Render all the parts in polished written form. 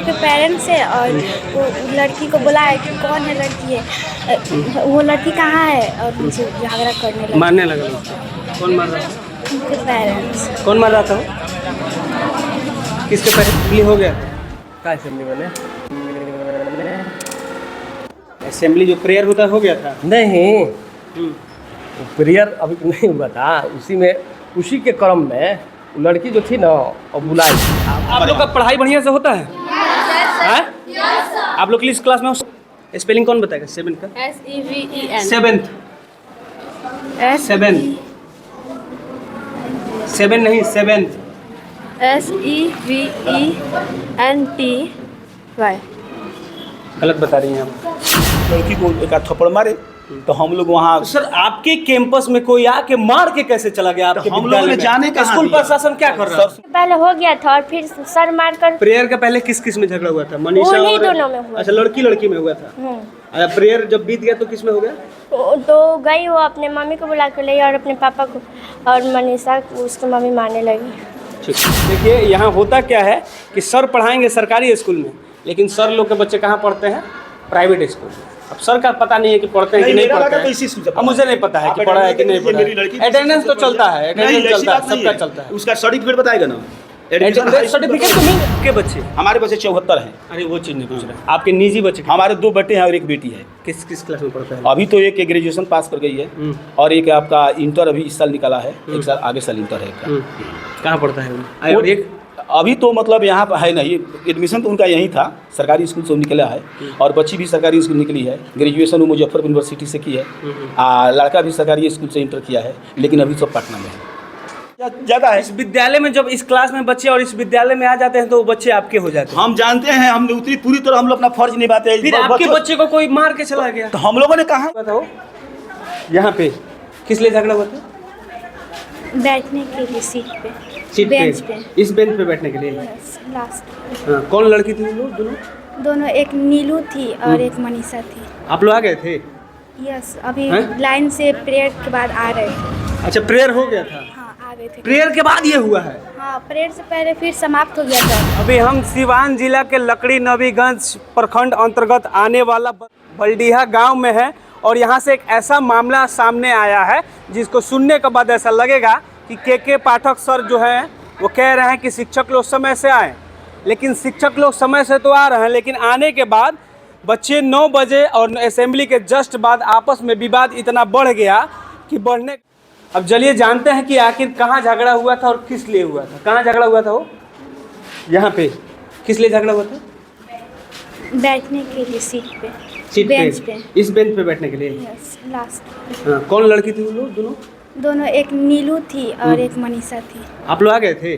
के पेरेंट्स है और वो लड़की को बोला है कि कौन है लड़की है, वो लड़की कहाँ है और उनसे झगड़ा करने लगा। मारने लगा उसको। कौन मार रहा था? उनके पेरेंट्स। कौन मार रहा था वो? किसके पेरेंट्स? हो गया क्या असेंबली में? असेंबली जो प्रेयर होता हो गया था? नहीं, प्रेयर अभी नहीं हुआ था। उसी के क्रम में लड़की जो थी ना और बुलाई। आप लोग का पढ़ाई बढ़िया से होता है? आप लोग की इस क्लास में स्पेलिंग कौन बताएगा? सेवेंथ का SEVEN। सेवेंथ सेवन नहीं सेवेंथ SEVENTY। गलत बता रही हैं आप। लड़की को एक थप्पड़ मारे तो हम लोग वहाँ तो सर आपके कैंपस में कोई आके मार के कैसे चला गया? आपके हम लोगों ने जाने कहाँ स्कूल दिया? प्रशासन क्या कर रहा है? पहले हो गया था और फिर सर मारकर। प्रेयर के पहले किस किस में झगड़ा हुआ था? मनीषा उन्हीं और दोनों में हुआ। अच्छा, लड़की में हुआ था। अच्छा, प्रेयर जब बीत गया तो किस में हो गया? तो गई वो अपने मम्मी को बुला कर ले और अपने पापा को, और मनीषा उसकी मम्मी मारने लगी। ठीक। देखिए यहाँ होता क्या है कि सर पढ़ाएंगे सरकारी स्कूल में, लेकिन सर लोग के बच्चे कहाँ पढ़ते हैं? प्राइवेट स्कूल में। अब सर का पता नहीं है कि पढ़ते हैं कि नहीं पढ़ते हैं। अब मुझे नहीं पता है कि पढ़ा है कि नहीं पढ़ा है। अटेंडेंस तो चलता है, अटेंडेंस चलता है, सबका चलता है। उसका सर्टिफिकेट बताएगा ना। सर्टिफिकेट तो नहीं। आपके बच्चे? हमारे बच्चे 74 हैं। अरे वो चीज़ नहीं पूछ रहा। आपके निजी बच्चे? हमारे 2 बेटे हैं और एक बेटी है। किस किस क्लास में पढ़ता है? अभी तो एक ग्रेजुएशन पास कर गई है और एक आपका इंटर अभी इस साल निकाला है। एक साल आगे साल इंटर है। कहाँ पढ़ता है? और एक अभी तो मतलब यहाँ पर है नहीं, एडमिशन तो उनका यहीं था, सरकारी स्कूल से निकला है और बच्ची भी सरकारी स्कूल निकली है। ग्रेजुएशन वो मुजफ्फरपुर यूनिवर्सिटी से की है। लड़का भी सरकारी स्कूल से इंटर किया है, लेकिन अभी सब पटना में है। ज़्यादा है। इस विद्यालय में जब इस क्लास में बच्चे और इस विद्यालय में आ जाते हैं तो वो बच्चे आपके हो जाते हैं। हम जानते हैं, हम उतनी पूरी तरह हम लोग अपना फर्ज निभाते हैं। फिर आपके बच्चे को कोई मार के चला गया तो हम लोगों ने कहा बताओ। यहाँ पे किस लिए झगड़ा हुआ था? बैठने के लिए सीट सीट बेंच पे? इस बेंच पे बैठने के लिए? लास्ट। हाँ, कौन लड़की थी वो लोग दोनों, एक नीलू थी और एक मनीषा थी। आप लोग आ गए थे? यस, अभी हैं? लाइन से प्रेयर के बाद आ रहे थे। अच्छा, प्रेयर हो गया था? हाँ, आ गए थे। प्रेयर के बाद ये हुआ है? हाँ, प्रेयर से पहले फिर समाप्त हो गया था। अभी हम सिवान जिला के लकड़ी नबीगंज प्रखंड अंतर्गत आने वाला बलडीहा गांव में है और यहाँ से एक ऐसा मामला सामने आया है जिसको सुनने के बाद ऐसा लगेगा कि के पाठक सर जो हैं वो कह रहे हैं कि शिक्षक लोग समय से आए, लेकिन शिक्षक लोग समय से तो आ रहे हैं, लेकिन आने के बाद बच्चे 9 बजे और असेंबली के जस्ट बाद आपस में विवाद इतना बढ़ गया कि बढ़ने। अब चलिए जानते हैं कि आखिर कहाँ झगड़ा हुआ था और किस लिए हुआ था। कहाँ झगड़ा हुआ था वो? यहाँ पे किस लिए झगड़ा हुआ था? बैठने के लिए सीट बेंच पे। इस बेंच पे बैठने के लिए? Yes, last. हाँ, कौन लड़की थी वो लोग दोनों, एक नीलू थी और एक मनीषा थी। आप लोग आ गए थे?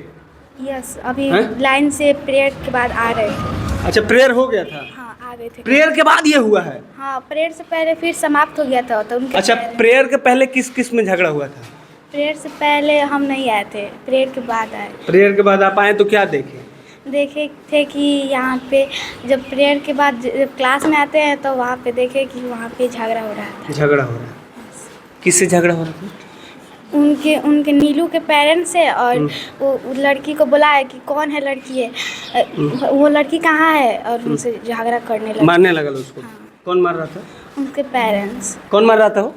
यस, अभी हैं? लाइन से प्रेयर के बाद आ रहे थे। अच्छा, प्रेयर हो गया था? हाँ, आ गए थे। प्रेयर के बाद ये हुआ है? हाँ, प्रेयर से पहले फिर समाप्त हो गया था तो उनके। अच्छा, प्रेयर के पहले किस किस में झगड़ा हुआ था? प्रेयर से पहले हम नहीं आए थे, प्रेयर के बाद आए। प्रेयर के बाद आप आए तो क्या देखे थे कि यहाँ पे जब प्रेयर के बाद जब क्लास में आते हैं तो वहाँ पे देखे कि वहाँ पे झगड़ा हो रहा था। झगड़ा हो रहा है? किससे झगड़ा हो रहा था? उनके नीलू के पेरेंट्स है और वो लड़की को बोला है कि कौन है लड़की है, वो लड़की कहाँ है और उनसे झगड़ा करने लगा। मारने लगा उसको? हाँ। कौन मार रहा था? उनके पेरेंट्स। कौन मार रहा था वो?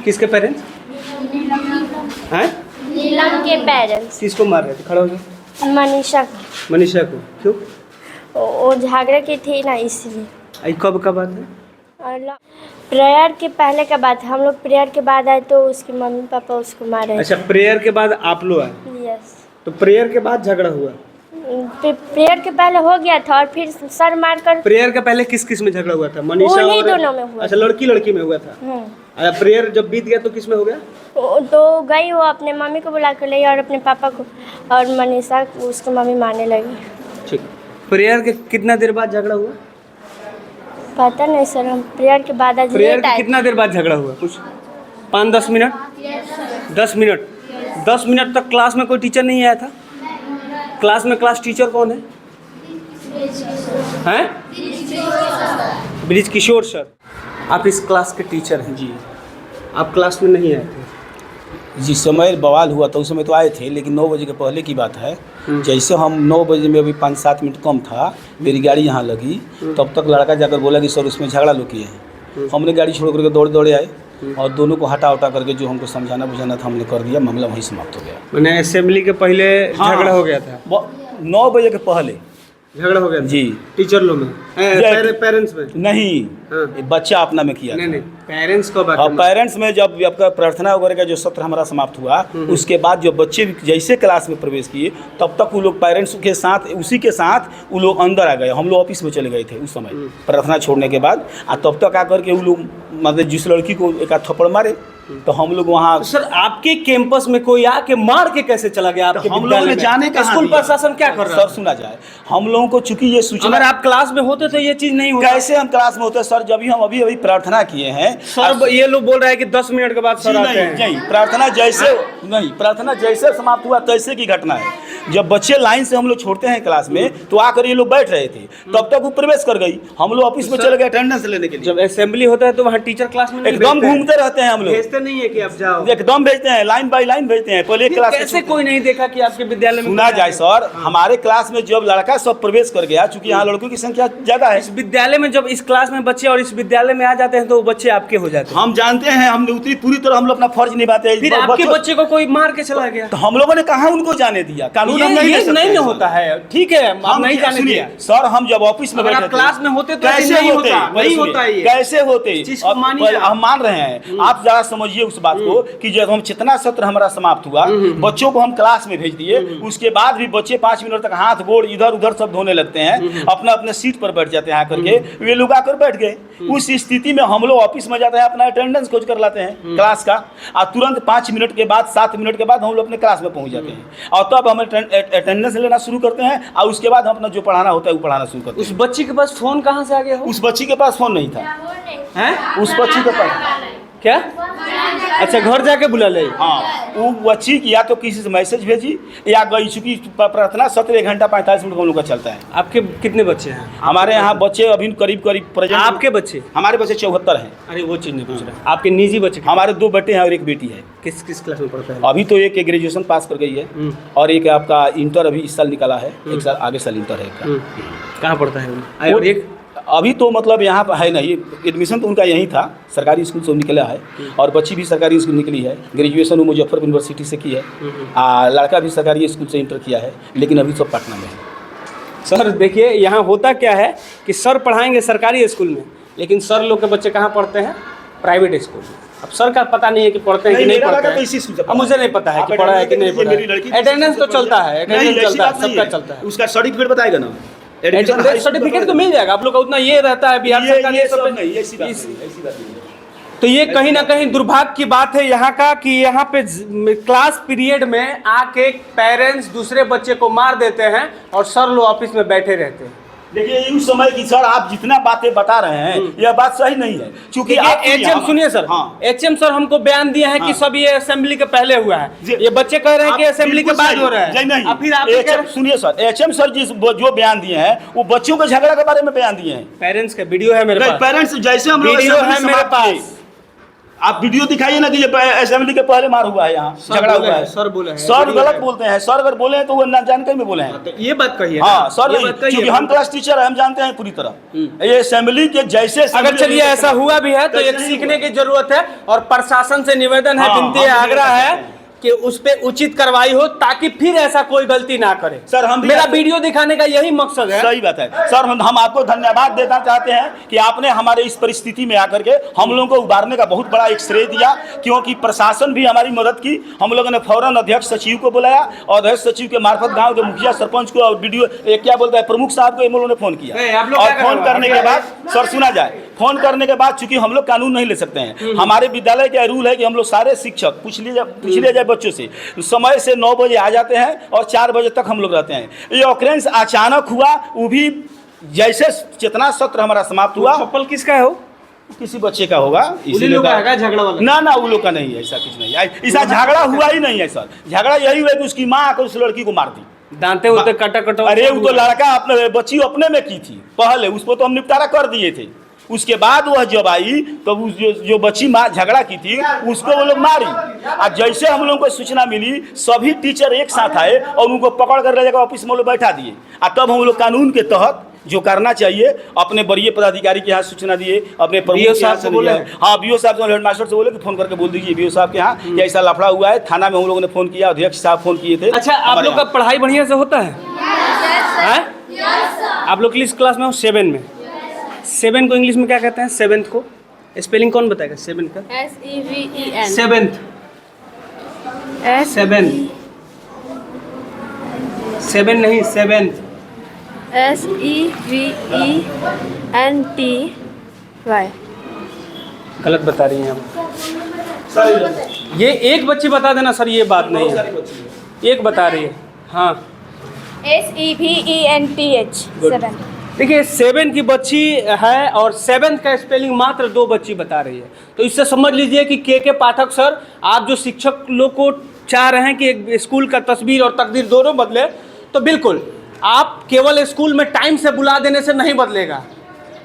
किसके पेरेंट्स हैं? नीलम के पेरेंट्स। किसको मार रहे थे? खड़ा हो जाओ। मनीषा को। क्यों? वो झगड़ा की थी ना, इसलिए। कब का बात है? प्रेयर के पहले का बात। हम लोग प्रेयर के बाद आए तो उसके मम्मी पापा उसको मारे। अच्छा, प्रेयर के बाद आप लोग आए? यस। तो प्रेयर के बाद झगड़ा हुआ? प्रेयर के पहले हो गया था और फिर सर मारकर। प्रेयर के पहले किस किस में झगड़ा हुआ था? मनीषा उन्हीं और दोनों में हुआ। अच्छा, लड़की में हुआ था। अच्छा, प्रेयर जब बीत गया तो किस में हो गया? तो गई वो अपने मम्मी को बुला कर ले और अपने पापा को, और मनीषा उसकी मम्मी मारने लगी। ठीक। प्रेयर के कितना देर बाद झगड़ा हुआ? पता नहीं सर, हम प्रेयर के बाद आज प्रेयर लेट के आए। कितना देर बाद झगड़ा हुआ? कुछ 5-10 मिनट? 10 मिनट? 10 मिनट तक क्लास में कोई टीचर नहीं आया था? क्लास में क्लास टीचर कौन है? ब्रिज किशोर सर। आप इस क्लास के टीचर हैं? जी। आप क्लास में नहीं आए थे? जिस समय बवाल हुआ था उस समय तो आए थे, लेकिन 9 बजे के पहले की बात है। जैसे हम 9 बजे में अभी 5-7 मिनट कम था, मेरी गाड़ी यहाँ लगी, तब तक लड़का जाकर बोला कि सर उसमें झगड़ा लोग किए हैं। हमने गाड़ी छोड़ करके दौड़े आए और दोनों को हटा उठा करके जो हमको समझाना बुझाना था हमने कर दिया, मामला वहीं समाप्त हो गया। मैंने असेंबली के पहले झगड़ा हो गया था। 9 बजे के पहले झगड़ा हो गया था? जी। टीचर लोग में, पेरेंट्स में? नहीं, हाँ। बच्चा अपना में किया। नहीं, पेरेंट्स को बात। पेरेंट्स में जब आपका प्रार्थना वगैरह का जो सत्र हमारा समाप्त हुआ, उसके बाद जो बच्चे जैसे क्लास में प्रवेश किए तब तक वो लोग पेरेंट्स के साथ उसी के साथ वो लोग अंदर आ गए। हम लोग ऑफिस में चले गए थे उस समय प्रार्थना छोड़ने के बाद, तब तक आकर के वो लोग मतलब जिस लड़की को एक आध थप्पड़ मारे तो हम लोग वहाँ। सर आपके कैंपस में कोई आके मार के कैसे चला गया? आपके हम लोगों ने जाने का स्कूल प्रशासन क्या कर रहा है? सर सुना जाए, हम लोगों को चूंकि ये सूचना, अगर आप क्लास में होते तो ये चीज नहीं होता। कैसे हम क्लास में होते सर? जब भी हम अभी प्रार्थना किए हैं सर, ये लोग बोल रहे हैं कि 10 मिनट के बाद सर आते हैं। नहीं, प्रार्थना जैसे समाप्त हुआ तैसे की घटना है। जब बच्चे लाइन से हम लोग छोड़ते हैं क्लास में तो आकर ये लोग बैठ रहे थे, तब तक वो प्रवेश कर गई। हम लोग ऑफिस में चले गए अटेंडेंस लेने के लिए। जब असेंबली होता है तो वहाँ टीचर क्लास में एकदम घूमते रहते हैं हम लोग। भेजते नहीं है कि आप जाओ? एकदम भेजते हैं, लाइन बाई लाइन भेजते हैं। पहले क्लास कैसे कोई नहीं देखा कि आपके विद्यालय में? सुना जाए सर, हमारे क्लास में जब लड़का सब प्रवेश कर गया, चूंकि यहाँ लड़कों की संख्या ज्यादा है, इस विद्यालय में जब इस क्लास में बच्चे और इस विद्यालय में आ जाते हैं तो वो बच्चे आपके हो जाते हैं। हम जानते हैं, हमने उतनी पूरी तरह हम लोग अपना फर्ज निभाते हैं। फिर आपके बच्चे को कोई मार के चला गया तो हम लोगों ने कहा उनको जाने दिया? कानून हम नहीं होता है, ठीक है, आप नहीं जाने दिया। सर हम जब ऑफिस में बैठे क्लास में होते तो कैसे होते? नहीं होता है, कैसे होते? हम मान रहे हैं, आप जरा समझिए उस बात को कि जब हम चेतना सत्र हमारा समाप्त हुआ, बच्चों को हम क्लास में भेज दिए, उसके बाद भी बच्चे 5 मिनट तक हाथ गोड़ इधर उधर सब धोने लगते हैं, अपना अपने सीट पर बैठ जाते हैं आकर के। वे लोग आकर बैठ गए। उस स्थिति में हम लोग ऑफिस में जाते हैं, अपना अटेंडेंस खोज कर लाते हैं क्लास का, और तुरंत 5 मिनट के बाद 7 मिनट के बाद हम लोग अपने क्लास में पहुंच जाते हैं और तब हम अटेंडेंस लेना शुरू करते हैं और उसके बाद हम अपना जो पढ़ाना होता है वो पढ़ाना शुरू करते हैं। उस बच्ची के पास फोन कहाँ से आ गया? उस बच्ची के पास फोन नहीं था। हैं? उस बच्ची के पास क्या? अच्छा, घर जाके बुला ले? हाँ, वो बच्ची या तो किसी से मैसेज भेजी या गई, चूंकि प्रार्थना सत्र 1 घंटा 45 मिनट हम लोग का चलता है। आपके कितने बच्चे हैं? हमारे यहाँ बच्चे अभी करीब प्रेजेंट। आपके बच्चे? हमारे बच्चे 74 हैं। अरे वो चीज़ नहीं पूछ रहा, आपके निजी बच्चे? हमारे 2 बेटे हैं और 1 बेटी है। किस किस क्लास में पढ़ता है? अभी तो एक ग्रेजुएशन पास कर गई है और एक आपका इंटर अभी इस साल निकाला है, 1 साल आगे साल इंटर है। कहाँ पढ़ता है? और एक अभी तो मतलब यहाँ पर है नहीं, एडमिशन तो उनका यहीं था, सरकारी स्कूल से निकला है और बच्ची भी सरकारी स्कूल निकली है। ग्रेजुएशन वो मुजफ्फरपुर यूनिवर्सिटी से की है, लड़का भी सरकारी स्कूल से इंटर किया है, लेकिन अभी सब पटना में है। सर देखिए, यहाँ होता क्या है कि सर पढ़ाएंगे सरकारी स्कूल में, लेकिन सर लोग के बच्चे कहाँ पढ़ते हैं? प्राइवेट स्कूल में। अब सर का पता नहीं है कि पढ़ते हैं कि नहीं पढ़ते हैं। अब मुझे नहीं पता है कि पढ़ा है कि नहीं पढ़ा है। अटेंडेंस तो चलता है, अटेंडेंस चलता है, सबका चलता है। उसका सर्टिफिकेट बताएगा ना, सर्टिफिकेट तो मिल जाएगा। आप लोग का उतना ये रहता है बिहार सरकार ये सब नहीं। ऐसी बात नहीं। तो ये कहीं ना कहीं दुर्भाग्य की बात है यहाँ का कि यहाँ पे क्लास पीरियड में आके पेरेंट्स दूसरे बच्चे को मार देते हैं और सर लोग ऑफिस में बैठे रहते हैं। देखिए उस समय की सर आप जितना बातें बता रहे हैं यह बात सही नहीं है, क्योंकि एचएम सुनिए सर, हाँ। एचएम सर हमको बयान दिया है कि सब ये असेंबली के पहले हुआ है। ये बच्चे कह रहे हैं कि असेंबली के बाद हो रहा है। नहीं, फिर आप सुनिए सर, एचएम सर जो बयान दिए हैं वो बच्चों के झगड़ा के बारे में बयान दिए हैं। पेरेंट्स का वीडियो है मेरे पास। पेरेंट्स जैसे हम लोग वीडियो है मेरे पास, आप वीडियो दिखाइए ना कि ये असेंबली के पहले मार हुआ है, यहाँ झगड़ा हुआ है। सर बोले हैं, सर गलत बोलते हैं। सर अगर बोले हैं तो वो ना जानकारी में बोले हैं। तो ये बात कहिए। हाँ सर, क्योंकि हम क्लास टीचर है, हम जानते हैं पूरी तरह ये असेंबली के जैसे। अगर चलिए ऐसा हुआ भी है तो एक सीखने की जरूरत है और प्रशासन से निवेदन है, विनती है, आग्रह है कि उस पे उचित कार्रवाई हो ताकि फिर ऐसा कोई गलती ना करे। सर हम मेरा वीडियो दिखाने का यही मकसद है। सही बात है सर, हम आपको धन्यवाद देना चाहते हैं कि आपने हमारे इस परिस्थिति में आकर के हम लोगों को उबारने का बहुत बड़ा एक श्रेय दिया, क्योंकि प्रशासन भी हमारी मदद की। हम लोगों ने फौरन अध्यक्ष सचिव को बुलाया और अध्यक्ष सचिव के मार्फत गाँव के मुखिया सरपंच को और वीडियो क्या बोलता है प्रमुख साहब को हम लोगों ने फोन किया। और फोन करने के बाद सर सुना जाए, फोन करने के बाद चूंकि हम लोग कानून नहीं ले सकते हैं, हमारे विद्यालय का रूल है कि हम लोग सारे शिक्षक पूछ लिया जाए बच्चों से, समय से 9 बजे आ जाते हैं और 4 बजे तक हम लोग रहते हैं। ये ऑकरेंस अचानक हुआ, वो भी जैसे चेतना सत्र हमारा समाप्त हुआ। चप्पल किसका हो? किसी बच्चे का होगा, इसी लोग का झगड़ा वाला। ना वो लोग का नहीं है, ऐसा कुछ नहीं है, ऐसा झगड़ा हुआ ही नहीं है सर। झगड़ा यही हुआ कि उसकी माँ आकर उस लड़की को मार दी, दांते होते कटा। अरे वो तो लड़का अपने बच्ची अपने में की थी पहले, उसको तो हम निपटारा कर दिए थे उसके बाद वह जब आई तो उस जो बच्ची माँ झगड़ा की थी उसको वो लोग मारी। और जैसे हम लोगों को सूचना मिली सभी टीचर एक साथ आए और उनको पकड़ कर ले जाकर ऑफिस में लोग बैठा दिए। और तब हम लोग कानून के तहत जो करना चाहिए अपने वरीय पदाधिकारी के यहाँ सूचना दिए, अपने प्रमुख साहब से बोले, हाँ बीओ साहब से, हेडमास्टर से बोले कि फोन करके बोल दीजिए बीओ साहब के यहाँ कि ऐसा लफड़ा हुआ है। थाना में हम लोगों ने फोन किया, अध्यक्ष साहब फोन किए थे। अच्छा, आप लोग का पढ़ाई बढ़िया से होता है? आप लोग किस क्लास में हो? 7 में। 7 को इंग्लिश में क्या कहते हैं? 7th को स्पेलिंग कौन बताएगा? 7 का SEVEN 7th 7 नहीं 7th SEVENTY। गलत बता रही हैं आप। ये एक बच्ची बता देना सर, ये बात नहीं है, एक बता रही है। हाँ SEVENTH 7। देखिए 7 की बच्ची है और 7th का स्पेलिंग मात्र 2 बच्ची बता रही है। तो इससे समझ लीजिए कि के पाठक सर, आप जो शिक्षक लोग को चाह रहे हैं कि एक स्कूल का तस्वीर और तकदीर दोनों बदले, तो बिल्कुल आप केवल स्कूल में टाइम से बुला देने से नहीं बदलेगा।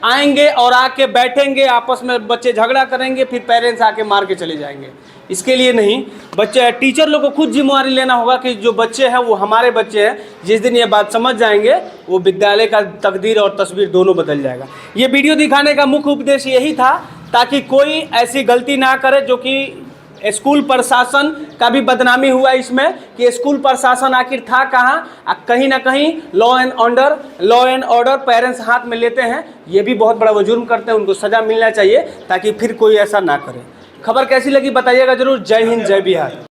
आएंगे और आके बैठेंगे, आपस में बच्चे झगड़ा करेंगे, फिर पेरेंट्स आके मार के चले जाएंगे। इसके लिए नहीं, बच्चे टीचर लोग को खुद जिम्मेवारी लेना होगा कि जो बच्चे हैं वो हमारे बच्चे हैं। जिस दिन ये बात समझ जाएंगे वो विद्यालय का तकदीर और तस्वीर दोनों बदल जाएगा। ये वीडियो दिखाने का मुख्य उद्देश्य यही था ताकि कोई ऐसी गलती ना करे जो कि स्कूल प्रशासन का भी बदनामी हुआ इसमें कि स्कूल प्रशासन आखिर था कहाँ। कहीं ना कहीं लॉ एंड ऑर्डर पेरेंट्स हाथ में लेते हैं, ये भी बहुत बड़ा वो जुर्म करते हैं, उनको सज़ा मिलना चाहिए ताकि फिर कोई ऐसा ना करे। खबर कैसी लगी बताइएगा जरूर। जय हिंद, जय बिहार।